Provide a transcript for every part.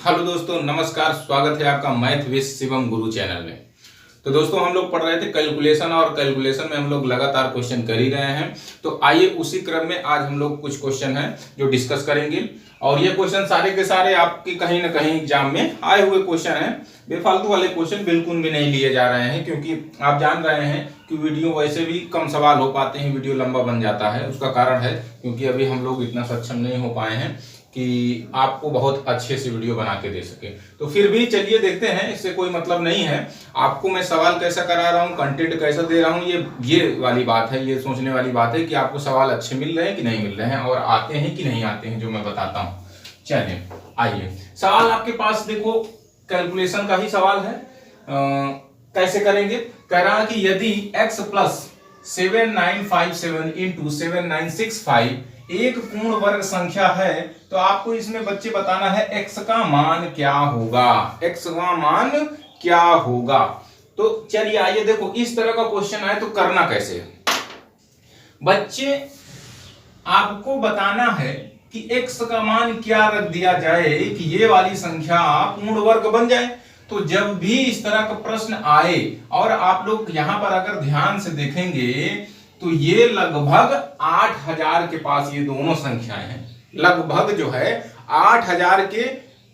Hello दोस्तों, नमस्कार। स्वागत है आपका math with Shivam Guru channel में। तो दोस्तों, हम लोग पढ़ रहे थे कैलकुलेशन और कैलकुलेशन में हम लोग लगातार क्वेश्चन कर ही रहे हैं। तो आइए उसी क्रम में आज हम लोग कुछ क्वेश्चन हैं जो डिस्कस करेंगे। और ये क्वेश्चन सारे के सारे आपके कहीं ना कहीं एग्जाम में आए हुए क्वेश्चन हैं। बेफालतू वाले क्वेश्चन बिल्कुल भी नहीं लिए जा रहे हैं, क्योंकि आप जान रहे हैं कि वीडियो वैसे भी कम सवाल हो पाते हैं, वीडियो लंबा बन जाता है। उसका कारण है क्योंकि अभी हम लोग इतना सक्षम नहीं हो पाए हैं कि आपको बहुत अच्छे से वीडियो बना के दे सके। तो फिर भी चलिए देखते हैं, इससे कोई मतलब नहीं है आपको मैं सवाल कैसा करा रहा हूँ, कंटेंट कैसा दे रहा हूँ। ये वाली बात है, ये सोचने वाली बात है कि आपको सवाल अच्छे मिल रहे हैं कि नहीं मिल रहे हैं और आते हैं कि नहीं आते हैं, जो मैं बताता हूँ। चलिए आइए, सवाल आपके पास देखो कैलकुलेशन का ही सवाल है। कैसे करेंगे? कह रहा कि यदि x प्लस 7957 इंटू 7965 एक पूर्ण वर्ग संख्या है, तो आपको इसमें बच्चे बताना है x का मान क्या होगा। x का मान क्या होगा? तो चलिए आइए देखो, इस तरह का क्वेश्चन आए तो करना कैसे है। बच्चे आपको बताना है कि x का मान क्या रख दिया जाए कि ये वाली संख्या पूर्ण वर्ग बन जाए। तो जब भी इस तरह का प्रश्न आए और आप लोग यहां पर अगर ध्यान से देखेंगे तो ये लगभग 8000 के पास ये दोनों संख्याएं हैं। लगभग जो है 8000 के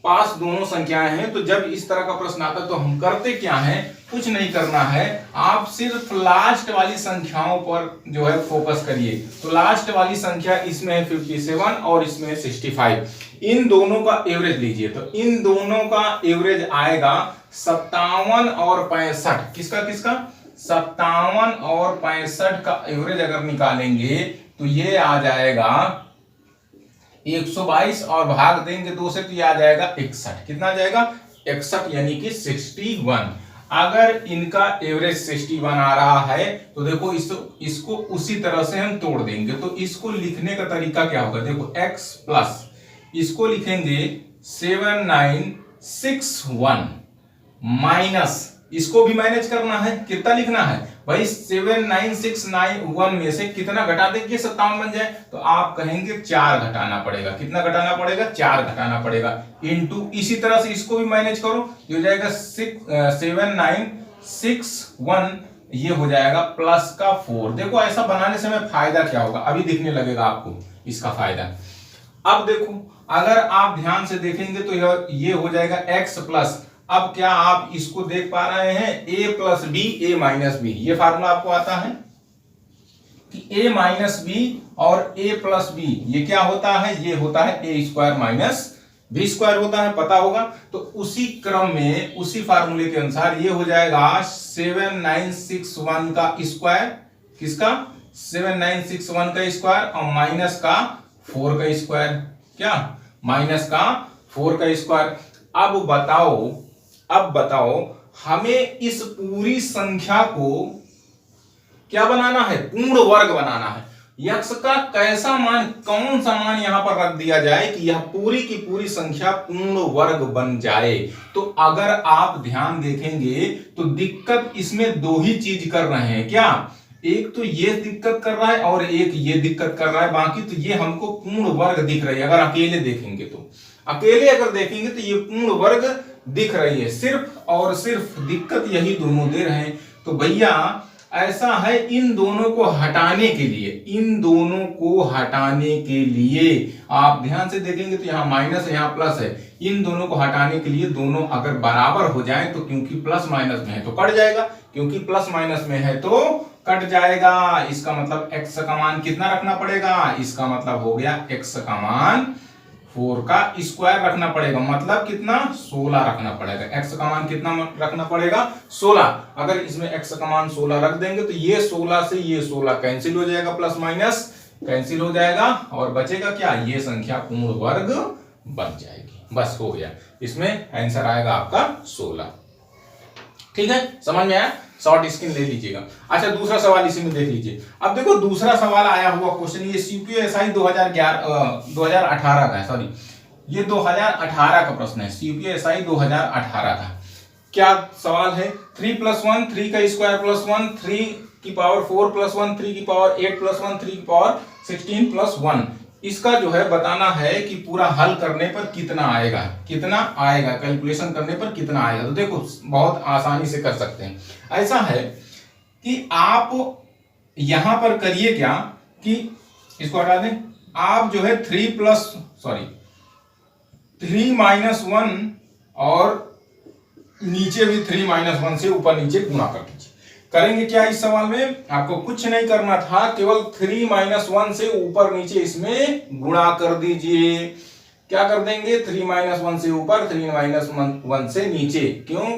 पास दोनों संख्याएं हैं। तो जब इस तरह का प्रश्न आता है तो हम करते क्या है, कुछ नहीं करना है, आप सिर्फ लास्ट वाली संख्याओं पर जो है फोकस करिए। तो लास्ट वाली संख्या इसमें है 57 और इसमें है 65। इन दोनों का एवरेज लीजिए, तो इन दोनों का एवरेज आएगा 57 और 65। किसका 57 और 65 का एवरेज अगर निकालेंगे तो ये आ जाएगा 122 और भाग देंगे 2 से तो ये आ जाएगा 61। कितना आ जाएगा? 61, यानी कि 61। अगर इनका एवरेज 61 आ रहा है तो देखो इसको उसी तरह से हम तोड़ देंगे। तो इसको लिखने का तरीका क्या होगा? देखो x प्लस इसको लिखेंगे 7961 माइनस इसको भी मैनेज करना है। कितना लिखना है भाई? 79691 में से कितना घटा देंगे 57 बन जाए? तो आप कहेंगे 4 घटाना पड़ेगा। कितना घटाना पड़ेगा? 4 घटाना पड़ेगा। इनटू इसी तरह से इसको भी मैनेज करो, ये हो जाएगा 7961, ये हो जाएगा प्लस का 4। देखो ऐसा बनाने से हमें फायदा क्या होगा, अभी दिखने लगेगा आपको इसका फायदा। अब देखो, अगर आप ध्यान से देखेंगे तो ये हो जाएगा x प्लस, अब क्या आप इसको देख पा रहे हैं? a plus B, A minus B. ये फार्मूला आपको आता है कि a माइनस बी और a प्लस बी ये क्या होता है? ये होता है a square minus B square होता है, पता होगा। तो उसी क्रम में उसी फार्मूले के अनुसार ये हो जाएगा 7961 का स्क्वायर। किसका? 7961 का स्क्वायर और माइनस का 4 का स्क्वायर। क्या? माइनस का 4 का स्क्वायर। अब बताओ हमें इस पूरी संख्या को क्या बनाना है? पूर्ण वर्ग बनाना है। x का कैसा मान, कौन सा मान यहां पर रख दिया जाए कि यह पूरी की पूरी संख्या पूर्ण वर्ग बन जाए? तो अगर आप ध्यान देखेंगे तो दिक्कत इसमें दो ही चीज कर रहे हैं। क्या? एक तो ये दिक्कत कर रहा है और एक ये दिक्कत कर रहा है। बाकी तो ये हमको पूर्ण वर्ग दिख रही है। अगर अकेले देखेंगे तो, अकेले अगर देखेंगे तो ये पूर्ण वर्ग दिख रही है। सिर्फ और सिर्फ दिक्कत यही दोनों दे रहे हैं। तो भैया ऐसा है, इन दोनों को हटाने के लिए, इन दोनों को हटाने के लिए आप ध्यान से देखेंगे तो यहां माइनस है, यहां प्लस है। इन दोनों को हटाने के लिए दोनों अगर बराबर हो जाए तो, क्योंकि प्लस माइनस में है तो कट जाएगा, क्योंकि प्लस माइनस में है तो कट जाएगा। इसका मतलब x का मान कितना रखना पड़ेगा? इसका मतलब हो गया x का मान 4 का स्क्वायर रखना पड़ेगा। मतलब कितना? 16 रखना पड़ेगा। x का मान कितना रखना पड़ेगा? 16। अगर इसमें x का मान 16 रख देंगे तो ये 16 से ये 16 कैंसिल हो जाएगा, प्लस माइनस कैंसिल हो जाएगा और बचेगा क्या? ये संख्या पूर्ण वर्ग बन जाएगी। बस हो गया, इसमें आंसर आएगा आपका 16। ठीक है, समझ में आया? शॉर्ट स्क्रीन ले लीजिएगा। अच्छा, दूसरा सवाल इसी में देख लीजिए। अब देखो दूसरा सवाल आया हुआ क्वेश्चन, ये CPSI 2018 का है। सॉरी, ये 2018 का प्रश्न है, CPSI 2018 का। क्या सवाल है? 3 + 1 3 का स्क्वायर प्लस 1 3 की पावर 4 + 1 3 की पावर 8 + 1 3 की पावर 16 + 1 इसका जो है बताना है कि पूरा हल करने पर कितना आएगा, कितना आएगा, कैलकुलेशन करने पर कितना आएगा। तो देखो बहुत आसानी से कर सकते हैं। ऐसा है कि आप यहां पर करिए क्या कि इसको हटा दें, आप जो है 3 - 1 और नीचे भी 3 - 1 से ऊपर नीचे गुणा कर दीजिए। करेंगे क्या इस सवाल में, आपको कुछ नहीं करना था, केवल 3 - 1 से ऊपर नीचे इसमें गुणा कर दीजिए। क्या कर देंगे, 3 - 1 से ऊपर, 3 - 1 से नीचे। क्यों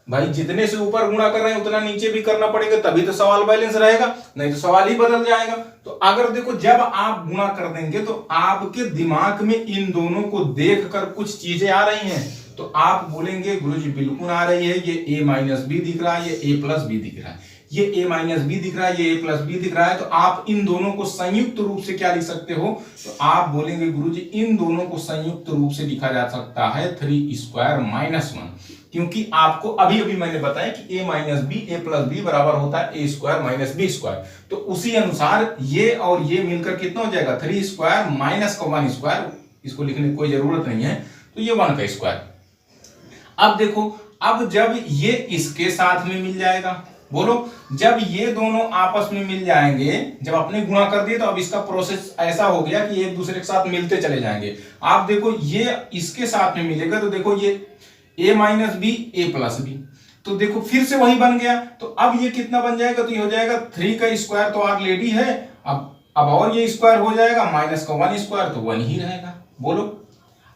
भाई, जितने से ऊपर गुणा कर रहे हैं उतना नीचे भी करना पड़ेगा, तभी तो सवाल बैलेंस रहेगा, नहीं तो सवाल ही बदल जाएगा। तो अगर देखो जब आप गुणा कर देंगे तो आपके दिमाग में इन दोनों को देखकर कुछ चीजें आ रही हैं, तो आप बोलेंगे गुरुजी बिल्कुल आ रही है, ये a - b दिख रहा है, ये a+b दिख रहा है, ये a - b दिख रहा है, ये a+b दिख रहा है। तो आप इन दोनों को संयुक्त रूप से क्या लिख सकते हो, तो आप बोलेंगे गुरुजी इन दोनों को संयुक्त रूप से लिखा जा सकता है 3² - 1, क्योंकि आपको अभी अभी मैंने बताया कि a - b a+b बराबर होता है a² - b²। तो उसी अनुसार ये और ये मिलकर कितना हो जाएगा, 3² - 1²। इसको लिखने की कोई जरूरत नहीं है, तो ये 1 का स्क्वायर। अब देखो, अब जब ये इसके साथ में मिल जाएगा, बोलो जब ये दोनों आपस में मिल जाएंगे, जब आपने गुणा कर दिया तो अब इसका प्रोसेस ऐसा हो गया कि एक दूसरे के साथ मिलते चले जाएंगे। आप देखो ये इसके साथ में मिलेगा, तो देखो ये a - b a+b, तो देखो फिर से वही बन गया। तो अब ये कितना बन जाएगा, तो ये हो जाएगा 3 का स्क्वायर तो ऑलरेडी है, अब और ये स्क्वायर हो जाएगा, -1² तो 1 ही रहेगा। बोलो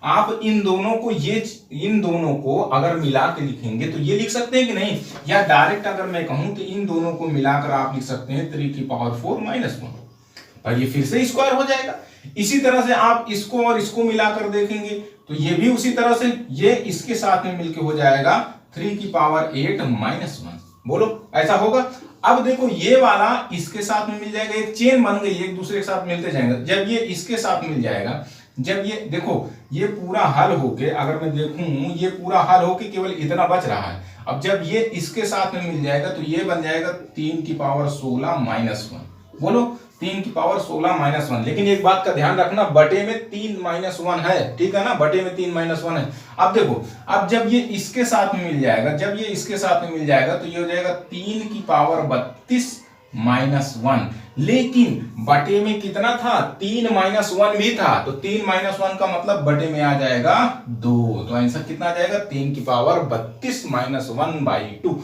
आप इन दोनों को अगर मिला के लिखेंगे तो ये लिख सकते हैं कि नहीं, या डायरेक्ट अगर मैं कहूं तो इन दोनों को मिलाकर आप लिख सकते हैं 3⁴ - 1, और ये फिर से स्क्वायर हो जाएगा। इसी तरह से आप इसको और इसको मिलाकर देखेंगे तो ये भी उसी तरह से ये इसके साथ में मिलके हो जाएगा 3⁸ - 1। बोलो ऐसा होगा। अब देखो ये वाला इसके साथ में मिल जाएगा, एक चेन बन गई, एक दूसरे के साथ मिलते जाएंगे। जब ये इसके साथ मिल जाएगा, जब ये देखो ये पूरा हल होके, अगर मैं देखूं ये पूरा हल होके केवल इतना बच रहा है। अब जब ये इसके साथ में मिल जाएगा तो ये बन जाएगा 3⁻16 - 1। बोलो 3⁻16 - 1। लेकिन एक बात का ध्यान रखना, बटे में 3 - 1 है, ठीक है ना, बटे में 3 - 1 है। अब देखो, अब जब ये इसके साथ में मिल जाएगा, जब ये इसके साथ में मिल जाएगा तो ये हो जाएगा 3⁻32 - 1। लेकिन बटे में कितना था, 3 - 1 भी था, तो 3 - 1 का मतलब बटे में आ जाएगा 2। तो आंसर कितना आ जाएगा, 3⁻32 - 1/2।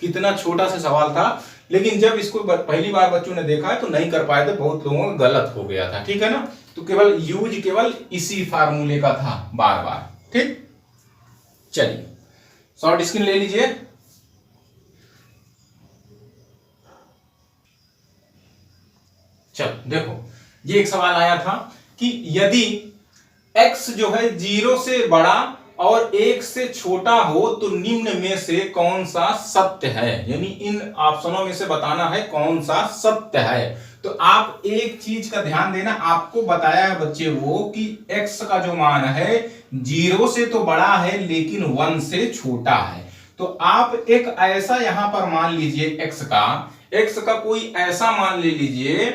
कितना छोटा सा सवाल था, लेकिन जब इसको पहली बार बच्चों ने देखा है तो नहीं कर पाए थे, बहुत लोगों का गलत हो गया था, ठीक है ना। तो केवल इसी फार्मूले का था बार बार, ठीक। चलिए शॉर्ट स्क्रीन ले लीजिए। चलो देखो, ये एक सवाल आया था कि यदि x जो है 0 से बड़ा और 1 से छोटा हो तो निम्न में से कौन सा सत्य है, यानी इन ऑप्शनों में से बताना है कौन सा सत्य है। तो आप एक चीज का ध्यान देना, आपको बताया है बच्चे वो कि x का जो मान है 0 से तो बड़ा है लेकिन 1 से छोटा है। तो आप एक ऐसा यहां पर मान लीजिए x का कोई ऐसा मान ले लीजिए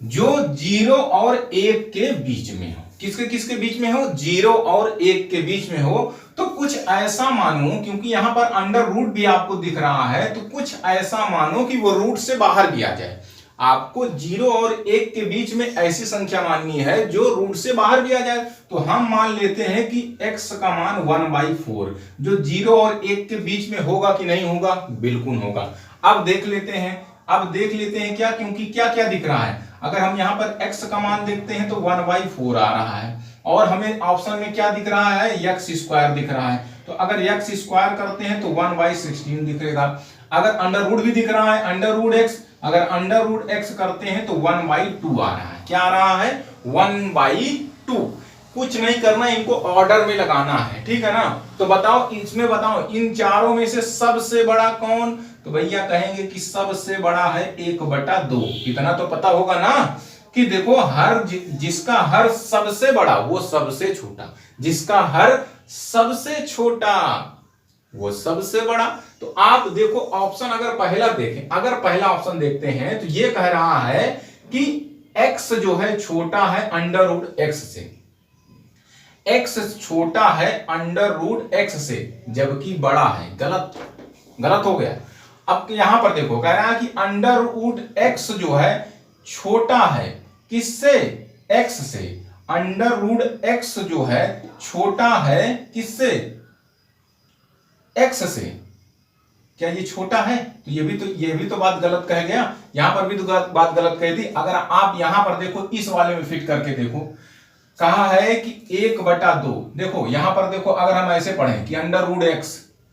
जो 0 और 1 के बीच में हो। किसके बीच में हो, 0 और 1 के बीच में हो। तो कुछ ऐसा मानो, क्योंकि यहां पर अंडर रूट भी आपको दिख रहा है, तो कुछ ऐसा मानो कि वो रूट से बाहर भी आ जाए। आपको 0 और 1 के बीच में ऐसी संख्या माननी है जो रूट से बाहर भी आ जाए। तो हम मान लेते हैं कि x का मान 1/4 जो 0 और 1 के बीच में होगा कि नहीं होगा, बिल्कुल होगा। अब देख लेते हैं क्या, क्योंकि क्या क्या दिख रहा है। अगर हम यहां पर x का मान देखते हैं तो 1/4 आ रहा है, और हमें ऑप्शन में क्या दिख रहा है, x² दिख रहा है। तो अगर x² करते हैं तो 1/16 दिखेगा। अगर अंडर रूट भी दिख रहा है, √x, अगर √x करते हैं तो 1/2 आ रहा है। क्या आ रहा है, 1/2। कुछ नहीं करना, इनको ऑर्डर में लगाना है, ठीक है ना। तो बताओ इन चारों में से सबसे बड़ा कौन, तो भैया कहेंगे कि सबसे बड़ा है 1/2। इतना तो पता होगा ना कि देखो जिसका हर सबसे बड़ा वो सबसे छोटा, जिसका हर सबसे छोटा वो सबसे बड़ा। तो आप देखो ऑप्शन अगर पहला ऑप्शन देखते हैं तो ये कह रहा है कि x जो है छोटा है अंडर रूट x से, x छोटा है अंडर रूट x से जबकि बड़ा है। गलत हो गया। अब यहां पर देखो कह रहा है कि अंडर रूट x जो है छोटा है किससे? x से। अंडर रूट x जो है छोटा है किससे? x से। क्या ये छोटा है? तो ये भी तो बात गलत कह गया, यहां पर भी तो बात गलत कह दी। अगर आप यहां पर देखो इस वाले में फिट करके देखो, कहा है कि 1/2। देखो यहां पर देखो, अगर हम ऐसे पढ़ें कि अंडर रूट x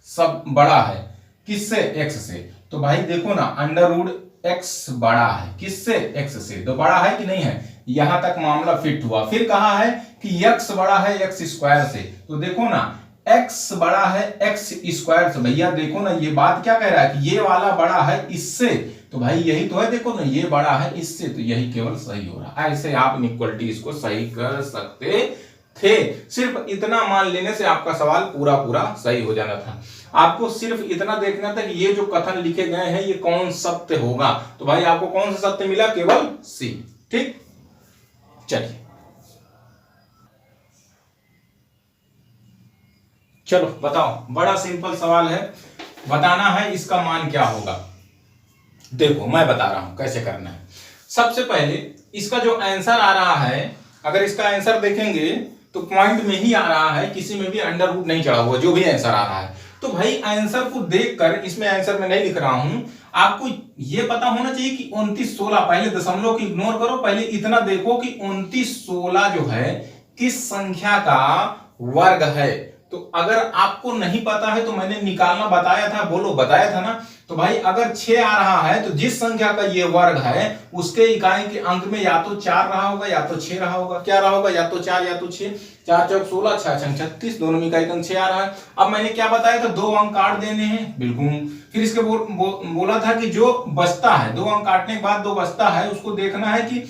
सब बड़ा है किससे? x से, तो भाई देखो ना अंडर रूट x बड़ा है किससे? x से, तो बड़ा है कि नहीं है? यहां तक मामला फिट हुआ। फिर कहा है कि x बड़ा है x स्क्वायर से, तो देखो ना x बड़ा है x स्क्वायर से। भैया देखो ना ये बात क्या कह रहा है कि ये वाला बड़ा है इससे, तो भाई यही तो है। देखो ना ये बड़ा है इससे, तो यही केवल सही हो रहा है। ऐसे आप इनइक्वालिटी इसको सही कर सकते थे। सिर्फ इतना मान लेने से आपका सवाल पूरा सही हो जाना था। आपको सिर्फ इतना देखना था कि ये जो कथन लिखे गए हैं ये कौन सत्य होगा। तो भाई आपको कौन सा सत्य मिला? केवल सी। ठीक, चलिए चलो बताओ। बड़ा सिंपल सवाल है, बताना है इसका मान क्या होगा। देखो मैं बता रहा हूं कैसे करना है। सबसे पहले इसका जो आंसर आ रहा है, अगर इसका आंसर देखेंगे तो पॉइंट में ही आ रहा है, किसी में भी अंडर रूट नहीं चढ़ा हुआ, जो भी आंसर आ रहा है। तो भाई आंसर को देखकर, इसमें आंसर में नहीं लिख रहा हूं, आपको यह पता होना चाहिए कि 29/16, पहले दशमलव की इग्नोर करो, पहले इतना देखो कि 29/16 जो है किस संख्या का वर्ग है। तो अगर आपको नहीं पता है तो मैंने निकालना बताया था, बोलो बताया था ना। तो भाई अगर 6 आ रहा है तो जिस संख्या का ये वर्ग है उसके इकाई के अंक में या तो 4 रहा होगा या तो 6 रहा होगा। क्या रहा होगा? या तो 4 या तो 6। 4 चौक 16, 6 छंग 36, दोनों में इकाई का अंक 6 आ रहा है। अब मैंने क्या बताया था? 2 अंक काट देने हैं, बिल्कुल। फिर इसके बोला था कि जो बचता है, 2 अंक काटने के बाद 2 बचता है, उसको देखना है कि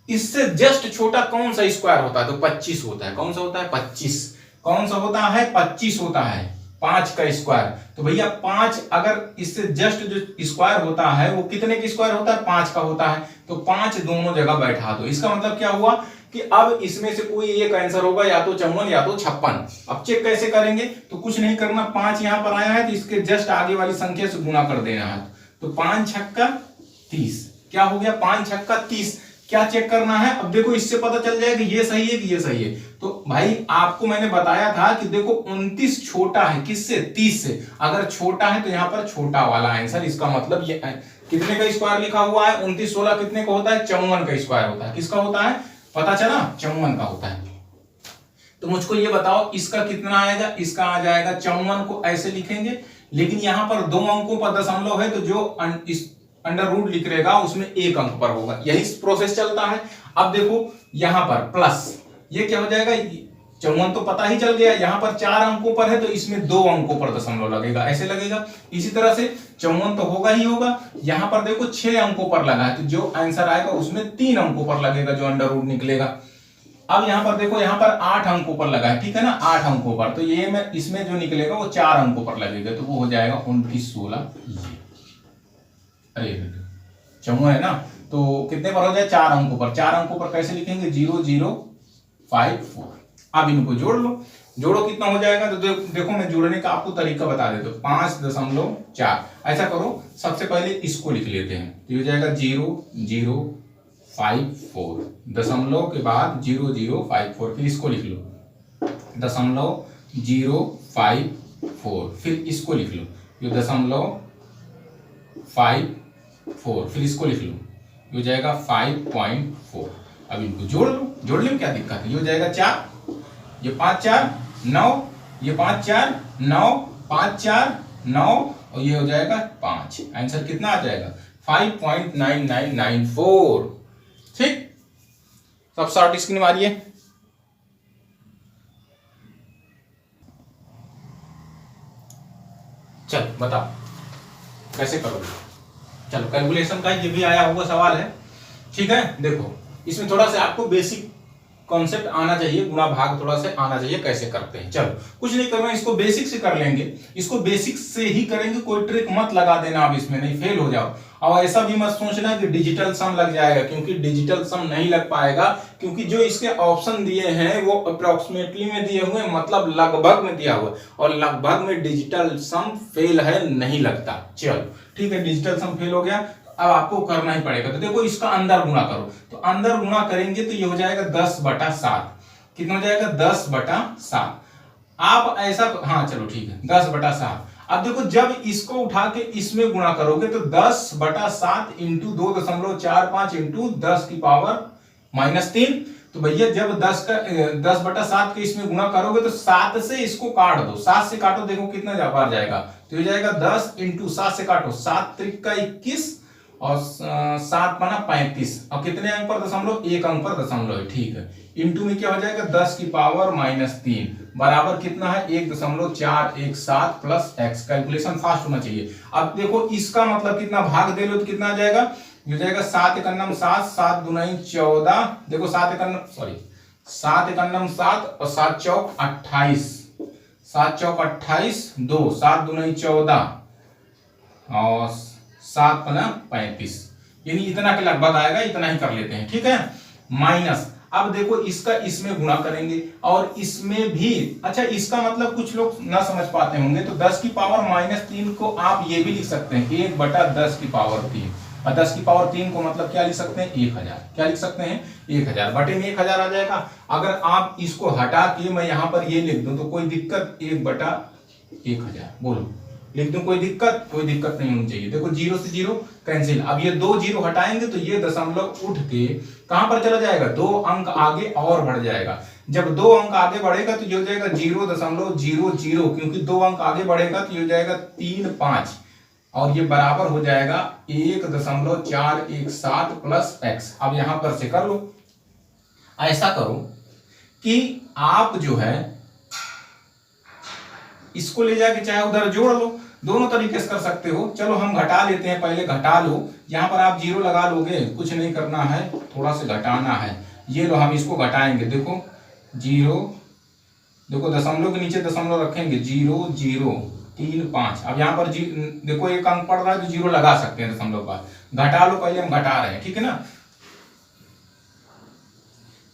इससे जस्ट छोटा कौन सा स्क्वायर होता है। तो 25 होता है। कौन सा होता है? 25। कौन सा होता है? 25 होता है, 5 का स्क्वायर। तो भैया 5 अगर इससे जस्ट जो स्क्वायर होता है वो कितने का स्क्वायर होता है? 5 का होता है। तो 5 दोनों जगह बैठा दो। इसका मतलब क्या हुआ कि अब इसमें से कोई एक आंसर होगा, या तो 54 या तो 56। अब चेक कैसे करेंगे? तो कुछ नहीं करना, 5 यहां पर आया है तो इसके जस्ट आगे वाली संख्या से गुणा कर देना है। तो 5 छक्का 30। क्या हो गया? 5 छक्का 30। क्या चेक करना है? अब देखो इससे पता चल जाएगा कि ये सही है कि ये सही है। तो भाई आपको मैंने बताया था कि देखो 29 छोटा है किससे? 30 से। अगर छोटा है तो यहां पर छोटा वाला आंसर, इसका मतलब ये कितने का स्क्वायर लिखा हुआ है? 29/16 कितने का होता है? 54 का स्क्वायर होता है। किसका होता है? पता चला? 54 का होता है। तो मुझको ये बताओ इसका कितना आएगा? इसका आ जाएगा 54 को ऐसे लिखेंगे, लेकिन यहां पर 2 अंकों पर दशमलव है तो जो अंडर रूट लिख रहेगा उसमें 1 अंक पर होगा। यही प्रोसेस चलता है। अब देखो यहां पर प्लस, ये क्या हो जाएगा? 54 तो पता ही चल गया, यहां पर 4 अंकों पर है तो इसमें 2 अंकों पर दशमलव लगेगा, ऐसे लगेगा। इसी तरह से 54 तो होगा ही होगा। यहां पर देखो 6 अंकों पर लगा है तो जो आंसर आएगा उसमें 3 अंकों पर लगेगा जो अंडर रूट निकलेगा। अब यहां पर देखो, यहां पर 8 अंकों पर लगा है, ठीक है ना? 8 अंकों पर, तो ये में इसमें जो निकलेगा वो 4 अंकों पर लगेगा, तो वो हो जाएगा 29/16। अरे 54 है ना, तो कितने पर हो जाए? 4 अंकों पर। 4 अंकों पर कैसे लिखेंगे? 0054। अब इनको जोड़ लो। जोड़ो कितना हो जाएगा? तो देखो मैं जोड़ने का आपको तरीका बता देता हूं। 5.4। ऐसा करो, सबसे पहले इसको लिख लेते हैं, तो ये हो जाएगा 0054। दशमलव के बाद 0054, फिर इसको लिख लो 0.054, फिर इसको लिख लो ये 0.54, फिर इसको लिख लो, ये हो जाएगा 5.4। अब इनको जोड़ लो। जोड़ने में क्या दिक्कत है? ये हो जाएगा 4, ये 5 4 9, ये 5 4 9, 5 4 9, और ये हो जाएगा 5। आंसर कितना आ जाएगा? 5.9994। ठीक, सब शॉर्ट स्क्रीन मारिए। चल बताओ कैसे करोगे। चलो कैलकुलेशन का ये भी आया हुआ सवाल है, ठीक है। देखो इसमें थोड़ा सा आपको बेसिक कॉन्सेप्ट आना चाहिए, गुणा भाग थोड़ा सा आना चाहिए कैसे करते हैं। चलो कुछ नहीं करना, इसको बेसिक से कर लेंगे, इसको बेसिक से ही करेंगे, कोई ट्रिक मत लगा देना आप इसमें, नहीं फेल हो जाओ। और ऐसा भी मत सोचना कि डिजिटल सम लग जाएगा, क्योंकि डिजिटल सम नहीं लग पाएगा, क्योंकि जो इसके ऑप्शन दिए हैं वो अप्रोक्सीमेटली में दिए हुए, मतलब लगभग में दिया हुआ, और लगभग में डिजिटल सम फेल है, नहीं लगता। चलो ठीक है, डिजिटल सम फेल हो गया, अब आपको करना ही पड़ेगा। तो देखो इसका अंदर गुणा करो, तो अंदर गुणा करेंगे तो ये हो जाएगा 10/7। कितना हो जाएगा? 10/7। आप ऐसा, हाँ चलो ठीक है, 10/7। अब देखो जब इसको उठा के इसमें गुणा करोगे तो 10/7 इंटू 2.45 इंटू 10⁻³ तो भैया जब 10/7 के इसमें गुणा करोगे तो 7 से इसको काट दो, 7 से काटो, देखो कितना बार जाएगा, तो ये जाएगा 10 इंटू 7 से काटो, 7 त्रिक 21 और 7×5 और कितने अंक पर दशमलव? 1 अंक पर दशमलव है, ठीक है। इंटू में क्या हो जाएगा? 10⁻³ बराबर कितना है? 1.417 प्लस एक्स। कैलकुलेशन फास्ट होना चाहिए। अब देखो इसका मतलब कितना, भाग दे लो तो कितना आ जाएगा? ये हो जाएगा 7 × 7, 7 × 14, देखो 7 × 7 और 7 चौक 28, 7 चौक 28, 2 7 × 14 और 7 × 35, यानी इतना के लगभग आएगा, इतना ही कर लेते हैं, ठीक है। माइनस, अब देखो इसका इसमें गुणा करेंगे और इसमें भी, अच्छा इसका मतलब कुछ लोग ना समझ पाते होंगे, तो 10⁻³ को आप ये भी लिख सकते हैं 1/10⁻³ और 10⁻³ को मतलब क्या लिख सकते हैं? 1000। क्या लिख सकते हैं? 1000 बटे में 1000 आ जाएगा। अगर आप इसको हटा के मैं यहां पर ये लिख दूं तो कोई दिक्कत? 1/1000 बोलो, लिख दूं, कोई दिक्कत? कोई दिक्कत नहीं होनी चाहिए। देखो 0 से 0 कैंसिल, अब ये 2 0 हटाएंगे तो ये दशमलव उठ के कहां पर चला जाएगा? 2 अंक आगे और बढ़ जाएगा। जब 2 अंक आगे बढ़ेगा तो ये हो जाएगा 0.00, क्योंकि 2 अंक आगे बढ़ेगा तो ये हो जाएगा 3×5 और ये बराबर हो जाएगा 1.417 प्लस एक्स। अब यहां पर से कर लो, ऐसा करो कि आप जो है इसको ले जाके चाहे उधर जोड़ लो, दोनों तरीके से कर सकते हो। चलो हम घटा लेते हैं, पहले घटा लो, यहां पर आप 0 लगा लोगे, कुछ नहीं करना है, थोड़ा सा घटाना है। ये लो, हम इसको घटाएंगे, देखो 0, देखो दशमलव के नीचे दशमलव रखेंगे, 0 0 3 5। अब यहां पर देखो एक अंक पड़ रहा है तो 0 लगा सकते हैं दशमलव का, घटा लो, पहले हम घटा रहे हैं, ठीक है ना।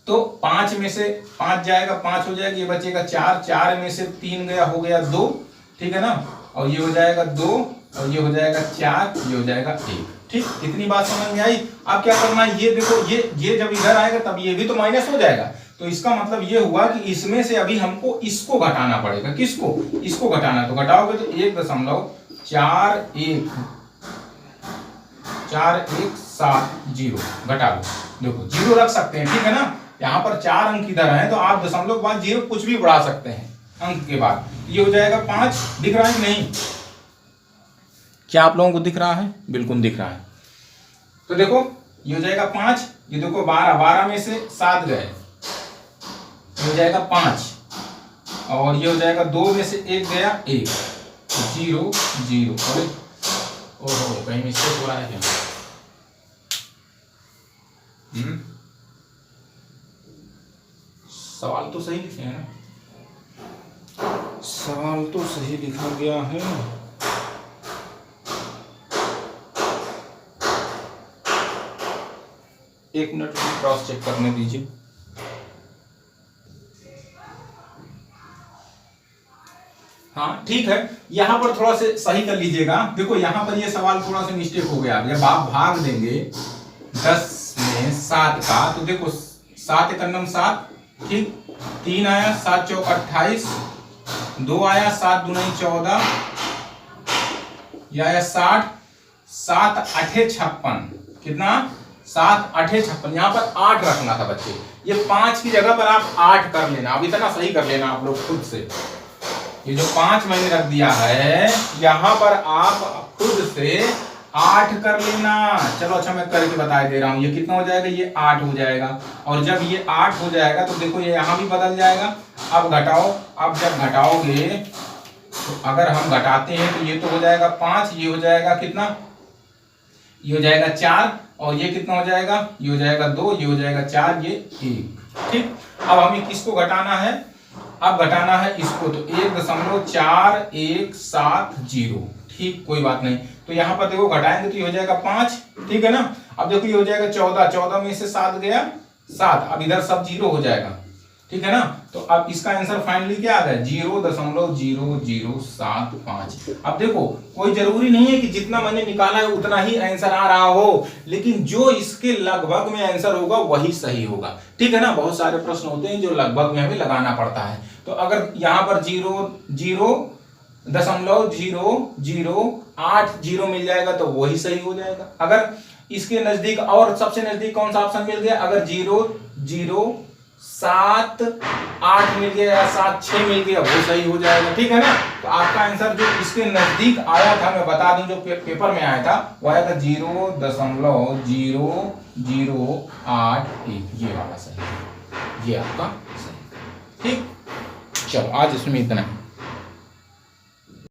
तो 5 में से 5 जाएगा, 5 हो जाएगा, ये बचेगा 4, 4 में से 3 गया, हो गया 2, ठीक है ना, और ये हो जाएगा 2 और ये हो जाएगा 4, ये हो जाएगा 1, ठीक। इतनी बात समझ में आई। अब क्या करना है, ये देखो ये जब इधर आएगा तब ये भी तो माइनस हो जाएगा, तो इसका मतलब ये हुआ कि इसमें से अभी हमको इसको घटाना पड़ेगा। किसको? इसको घटाना, तो घटाओगे तो 1.4170 घटा लो, देखो 0 रख सकते हैं, ठीक है ना। यहाँ पर 4 अंक इधर हैं तो आप दशमलव के बाद 0 कुछ भी बढ़ा सकते हैं अंक के बाद। ये हो जाएगा 5, दिख रहा है नहीं? क्या आप लोगों को दिख रहा है? बिल्कुल दिख रहा है। तो देखो ये हो जाएगा 5, ये देखो 12, 12 में से 7 गए, ये हो जाएगा 5 और ये हो जाएगा 2 में से 1 गया, 1, 0 0। अरे ओहो, कहीं मिस्टेक हो रहा है क्या? सवाल तो सही लिखे हैं ना? सवाल तो सही लिखा गया है। एक मिनट क्रॉस चेक करने दीजिए। हाँ ठीक है, यहां पर थोड़ा से सही कर लीजिएगा। देखो यहां पर ये सवाल थोड़ा सा मिस्टेक हो गया। जब आप भाग देंगे 10 में 7 का, तो देखो 7 × 7, ठीक, 3 आया, 7 चौक 28, 2 आया, 7 दूनी 14, यह आया 60, 7 8 56, कितना? 7 8 56। यहाँ पर 8 रखना था बच्चे, ये 5 की जगह पर आप 8 कर लेना। अब इतना सही कर लेना आप लोग खुद से। ये जो 5 मैंने रख दिया है, यहाँ पर आप खुद से 8 कर लेना। चलो अच्छा मैं करके बता दे रहा हूं। ये कितना हो जाएगा? ये 8 हो जाएगा। और जब ये 8 हो जाएगा तो देखो ये यहां भी बदल जाएगा। अब घटाओ, अब जब घटाओगे तो अगर हम घटाते हैं तो ये तो हो जाएगा 5, ये हो जाएगा कितना? ये हो जाएगा 4 और ये कितना हो जाएगा? ये हो जाएगा 2, ये हो जाएगा 4, ये 1। ठीक, अब हमें किसको घटाना है, अब घटाना है इसको, तो 1.4170। ठीक, कोई बात नहीं, तो यहाँ पर देखो घटाएंगे तो ये हो जाएगा 5, ठीक है ना। अब देखो ये हो जाएगा 14, 14 में से 7 गया 7, अब इधर सब जीरो हो जाएगा, ठीक है ना। तो अब इसका आंसर फाइनली क्या आ गया, 0.0075। अब देखो कोई जरूरी नहीं है कि जितना मैंने निकाला है उतना ही आंसर आ रहा हो, लेकिन जो इसके लगभग में आंसर होगा वही सही होगा, ठीक है ना। बहुत सारे प्रश्न होते हैं जो लगभग में हमें लगाना पड़ता है, तो अगर यहाँ पर 0.0080 मिल जाएगा तो वही सही हो जाएगा। अगर इसके नजदीक और सबसे नजदीक कौन सा ऑप्शन मिल गया, अगर 0.078 मिल गया या 76 मिल गया वो सही हो जाएगा, ठीक है ना। तो आपका आंसर जो इसके नजदीक आया था, मैं बता दूं जो पेपर में आया था वो आया था 0.0081, ये वाला सही, ये आपका सही। ठीक, चलो आज इसमें इतना।